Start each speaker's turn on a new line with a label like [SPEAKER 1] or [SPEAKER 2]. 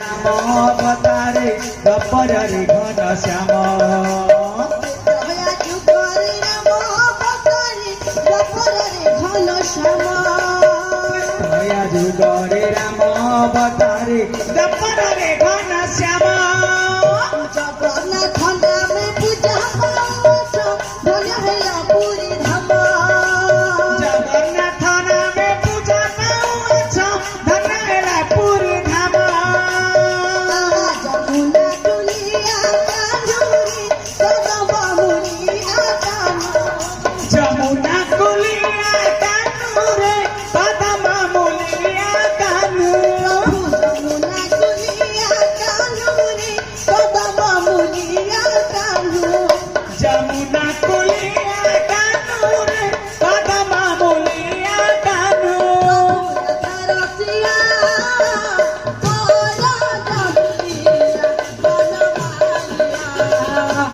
[SPEAKER 1] राम अवतारे द्वापर रे घन श्याम दया जुगरे राम अवतारे द्वापर रे घन श्याम